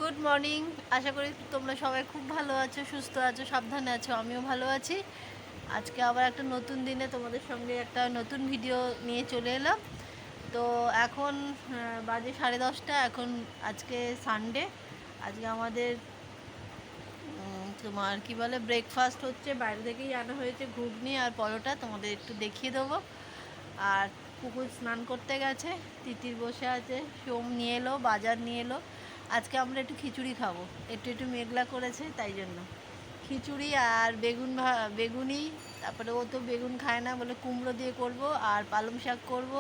Good morning. আশা করি তোমরা সবাই খুব ভালো আছো, সুস্থ আছো, সাবধানে আছো। আমিও ভালো আছি। আজকে আবার একটা নতুন দিনে তোমাদের সঙ্গে একটা নতুন ভিডিও নিয়ে চলে এলাম। তো এখন বাজে 10:30। এখন আজকে সানডে। আজকে আমাদের তোমার কি বলে ব্রেকফাস্ট হচ্ছে, বাইরে থেকেই আনা হয়েছে ঘুগনি আর পরোটা। তোমাদের একটু দেখিয়ে দেবো। আর কুকুর স্নান করতে গেছে, তিতির বসে আছে, সোম নিয়ে এলো, বাজার নিয়ে এলো। আজকে আমরা একটু খিচুড়ি খাবো, একটু মেঘলা করেছে তাই জন্য খিচুড়ি আর বেগুনি। তারপরে ও তো বেগুন খায় না বলে কুমড়ো দিয়ে করব, আর পালং শাক করব,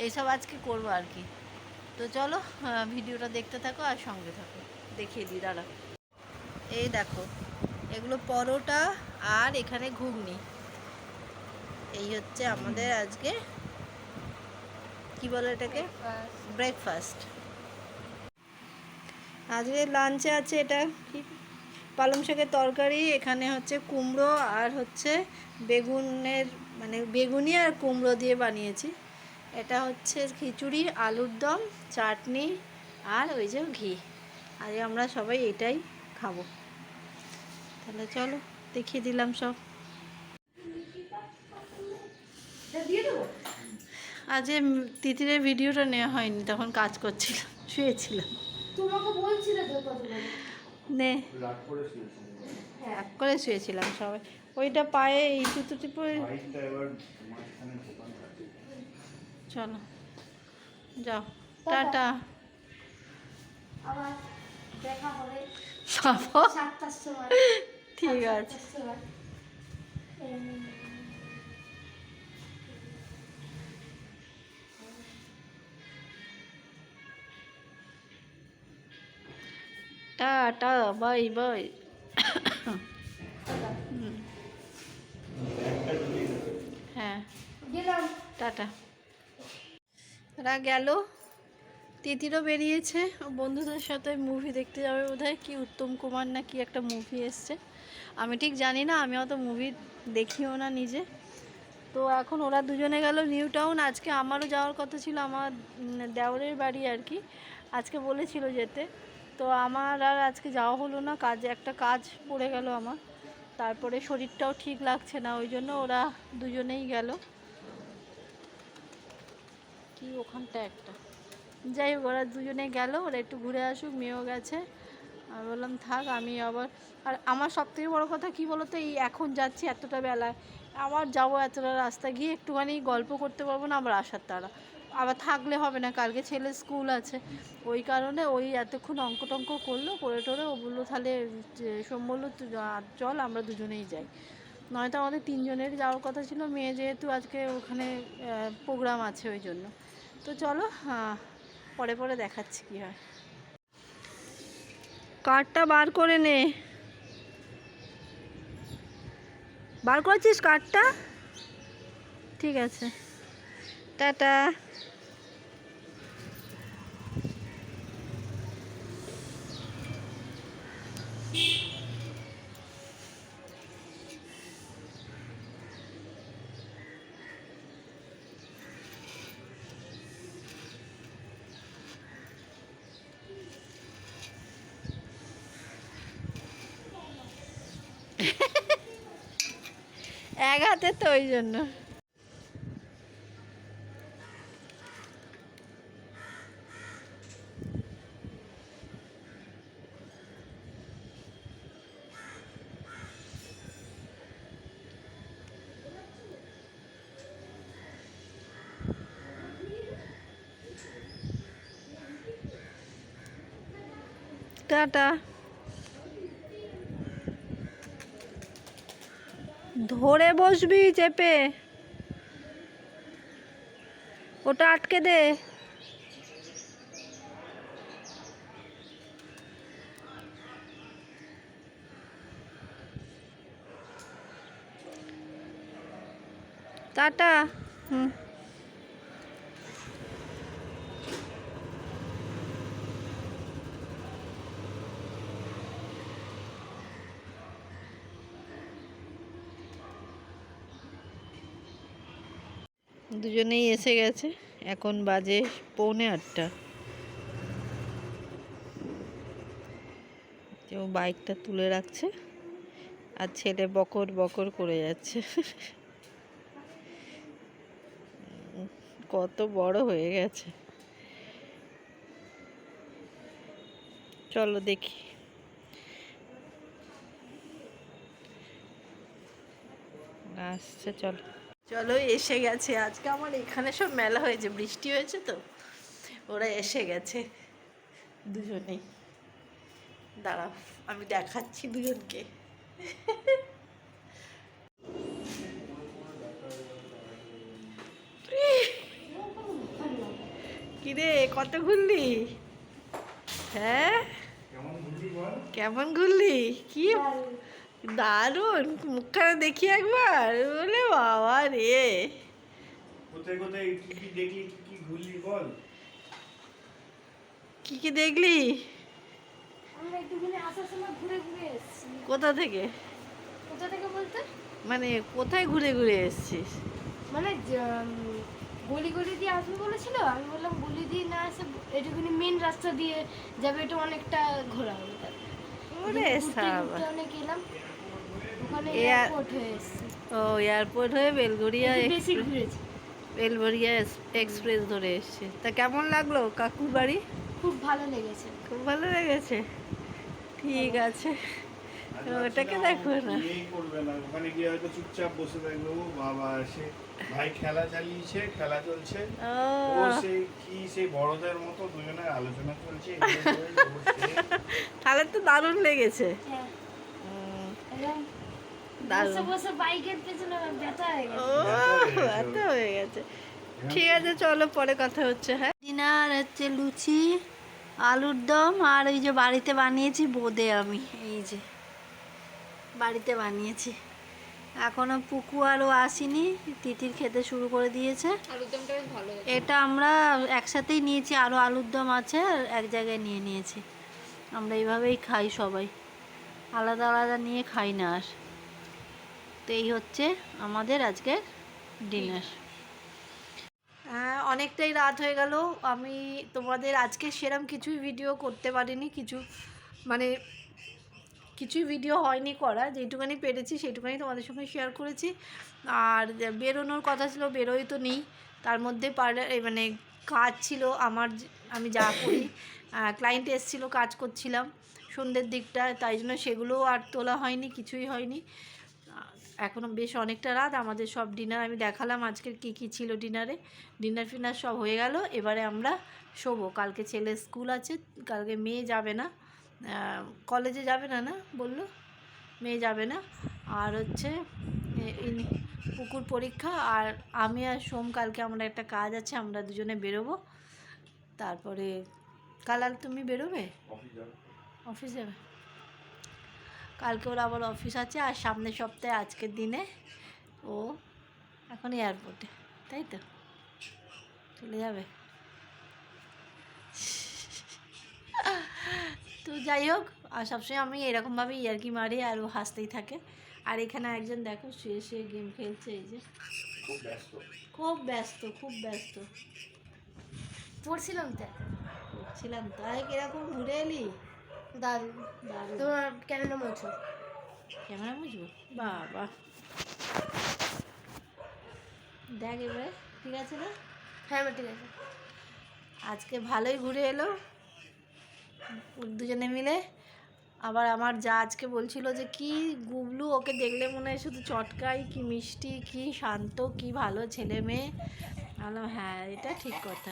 এইসব আজকে করব আর কি। তো চলো ভিডিওটা দেখতে থাকো আর সঙ্গে থাকো, দেখিয়ে দিই দাঁড়া। এই দেখো, এগুলো পরোটা আর এখানে ঘুগনি। এই হচ্ছে আমাদের আজকে কি বলে এটাকে, ব্রেকফাস্ট। আজকে লাঞ্চে আছে এটা কি, পালং শাকের তরকারি, এখানে হচ্ছে কুমড়ো আর হচ্ছে বেগুনের, মানে বেগুনি আর কুমড়ো দিয়ে বানিয়েছি। এটা হচ্ছে খিচুড়ি, আলুর দম, চাটনি আর ওই যে ঘি। আজকে আমরা সবাই এটাই খাবো। তাহলে চলো দেখিয়ে দিলাম সব। আজকে তিতিরের ভিডিওটা নেওয়া হয়নি, তখন কাজ করছিলাম, শুয়েছিলাম। তোমাকে বলছিলে তো কতবার নে রাগ করে শুয়েছিলাম সবাই। ওইটা পায়ে এই জুতোটি পরে। চলো যাও, টাটা। আবার দেখা হবে সব 7টার সময়। ঠিক আছে। Tata, bye bye. হ্যাঁ গেলাম, টাটা। ওরা গেল, তিতিরও বেরিয়েছে, ও বন্ধুদের সাথে মুভি দেখতে যাবে বোধহয়। কি উত্তম কুমার না কি একটা মুভি এসছে, আমি ঠিক জানি না, আমি অত মুভি দেখিও না নিজে। তো এখন ওরা দুজনে গেল নিউ টাউন। আজকে আমারও যাওয়ার কথা ছিল, আমার দেওরের বাড়ি আর কি, আজকে বলেছিল যেতে। তো আমার আর আজকে যাওয়া হলো না, একটা কাজ পড়ে গেল আমার। তারপরে শরীরটাও ঠিক লাগছে না, ওই জন্য ওরা দুজনেই গেল। কি ওখানটা একটা, যাই হোক ওরা দুজনে গেল, ওরা একটু ঘুরে আসুক, মেয়েও গেছে। আমি বললাম থাক, আমি আবার, আর আমার সবথেকে বড় কথা কি বলতো, এই এখন যাচ্ছি এতটা বেলায়, আবার যাবো এতটা রাস্তা, গিয়ে একটুখানি গল্প করতে পারবো না, আবার আসার তারা, আবার থাকলে হবে না, কালকে ছেলের স্কুল আছে। ওই কারণে ওই এতক্ষণ অঙ্ক টঙ্ক করলো, করে টোরে ও বললো তাহলে সোম বললো চল আমরা দুজনেই যাই। নয়তো আমাদের তিনজনের যাওয়ার কথা ছিল, মেয়ে যেহেতু আজকে ওখানে প্রোগ্রাম আছে ওই জন্য। তো চলো পরে পরে দেখাচ্ছি কী হয়। কার্ডটা বার করে নে, বার করেছিস কার্ডটা? ঠিক আছে, টাটা। এক হাতে তো ওই জন্য। টাটা। ধরে বসবি চেপে, ওটা আটকে দে। টাটা। হুম। দুজনেই এসে গেছে, এখন বাজে 7:45। ও বাইকটা তুলে রাখছে আর ছেলে বকর বকর করে যাচ্ছে। কত বড় হয়ে গেছে। চলো দেখি। আসছে, চলো চলো এসে গেছে। আজকে আমার এখানে সব মেলা হয়েছে, বৃষ্টি হয়েছে তো ওরা এসে গেছে দুজনেই। দাঁড়াও আমি দেখাচ্ছি দুজনকে। কিরে কত ঘুরলি? হ্যাঁ কেমন ঘুরলি? কি দারুণ, মুখখানা দেখি একবার। বলে বাবা রে, কোথায় কোথায় কি কি দেখলি, কি কি ঘুরলি বল। কি কি দেখলি? আমরা একটুখানি আসার সময় ঘুরে ঘুরে এসেছি। কোথা থেকে? কোথা থেকে বলতে মানে কোথায় ঘুরে ঘুরে এসেছিস? মানে গলি গলি দিয়ে আসবে বলেছিল, আমি বললাম গলি দিয়ে না আসে একটুখানি মেন রাস্তা দিয়ে যাবে, এটা অনেকটা ঘোরা হবে। ওরে সাবা, অনেক এলাম, ওখানে এয়ার- এয়ারপোর্ট হয়ে এসেছি। ও এয়ারপোর্ট হয়ে বেলগড়িয়া একটু বেশি ঘুরেছি। বেলগড়িয়া এক্সপ্রেস ধরে এসছে। তা কেমন লাগলো কাকুর বাড়ি? খুব ভালো লেগেছে। খুব ভালো লেগেছে, ঠিক আছে। ওটাকে দেখো না। এই করবে না, ওখানে গিয়ে হয়তো চুপচাপ বসে থাকবে। ও বাবা, সে ভাই খেলা চালিয়েছে, খেলা চলছে। ও সেই কি সেই বড়দের মতো দুজনের আলোচনা চলছে। তাহলে তো দারুণ লেগেছে। হ্যাঁ, উম, একদম দারুণ। বসে বসে বাইকের পেছনে আমার ব্যথা হয়ে ও গেছে। এত হয়ে গেছে। ঠিক আছে চলো পরে কথা হচ্ছে। হ্যাঁ, ডিনার হচ্ছে লুচি, আলুর দম, আর ওই যে বাড়িতে বানিয়েছি বোঁদে। আমি এই যে বাড়িতে বানিয়েছি। এখনো পুকু আরও আসেনি, তিতির খেতে শুরু করে দিয়েছে। আলুরদমটা বেশ ভালো হয়েছে। এটা আমরা একসাথেই নিয়েছি, আরও আলুর দম আছে আর এক জায়গায় নিয়ে নিয়েছি। আমরা এইভাবেই খাই সবাই, আলাদা আলাদা নিয়ে খাই না আর। তো এই হচ্ছে আমাদের আজকের ডিনার। অনেকটাই রাত হয়ে গেল। আমি তোমাদের আজকে সেরম কিছুই ভিডিও করতে পারিনি, মানে কিছুই ভিডিও হয়নি করা। যেটুকানি পেরেছি সেইটুকানি তোমাদের সঙ্গে শেয়ার করেছি। আর বেরোনোর কথা ছিল, বেরোই তো নেই। তার মধ্যে মানে কাজ ছিল আমার, আমি যা করি। ক্লায়েন্ট এসেছিলো, কাজ করছিলাম সন্ধ্যের দিকটা, তাই জন্য সেগুলোও আর তোলা হয়নি, কিছুই হয়নি। এখনও বেশ অনেকটা রাত। আমাদের সব ডিনার আমি দেখালাম আজকের কী কী ছিল ডিনারে। ডিনার ফিনার সব হয়ে গেল। এবারে আমরা শোবো। কালকে ছেলের স্কুল আছে, কালকে মেয়ে যাবে না, কলেজে যাবে না, না বললো মেয়ে যাবে না। আর হচ্ছে পুকুর পরীক্ষা, আর আমি আর সোম কালকে আমরা একটা কাজ আছে, আমরা দুজনে বেরোবো। তারপরে কাল আর তুমি বেরোবে? অফিস যাবে কালকে, ওর আবার অফিস আছে। আর সামনের সপ্তাহে আজকের দিনে ও এখন এয়ারপোর্টে, তাই তো চলে যাবে। তো যাই হোক, আর সবসময় আমি এরকমভাবে ইয়ার্কি মারি আর ও হাসতেই থাকে। আর এখানে একজন দেখো শুয়ে শুয়ে গেম খেলছে, এই যে খুব ব্যস্ত। খুব ব্যস্ত, খুব ব্যস্ত। পড়ছিলাম তো ছিলাম তাই। কিরকম ঘুরে এলি? দারুণ। দারুণ। তোমার ক্যামেরা মোছো। ক্যামেরা বুঝবো, বাবা দেখ এবারে ঠিক আছে না? হ্যাঁ এবার ঠিক আছে। আজকে ভালোই ঘুরে এলো দুজনে মিলে। আবার আমার যা আজকে বলছিল যে কি গুবলু, ওকে দেখলে মনে হয় শুধু চটকাই, কি মিষ্টি, কি শান্ত, কি ভালো ছেলে মেয়ে। বললাম হ্যাঁ এটা ঠিক কথা।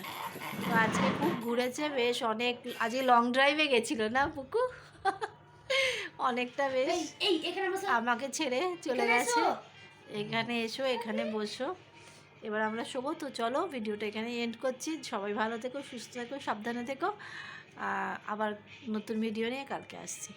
তো আজকে খুব ঘুরেছে বেশ অনেক। আজকে লং ড্রাইভে গেছিলো না পুকু? অনেকটা বেশ এই এখানে বসো। আমাকে ছেড়ে চলে এখানে গেছে। এসো। এখানে এসো, এখানে বসো। এবার আমরা শোবো। তো চলো ভিডিওটা এখানে এন্ড করছি। সবাই ভালো থেকো, সুস্থ থেকো, সাবধানে থেকো। আবার নতুন ভিডিও নিয়ে কালকে আসছি।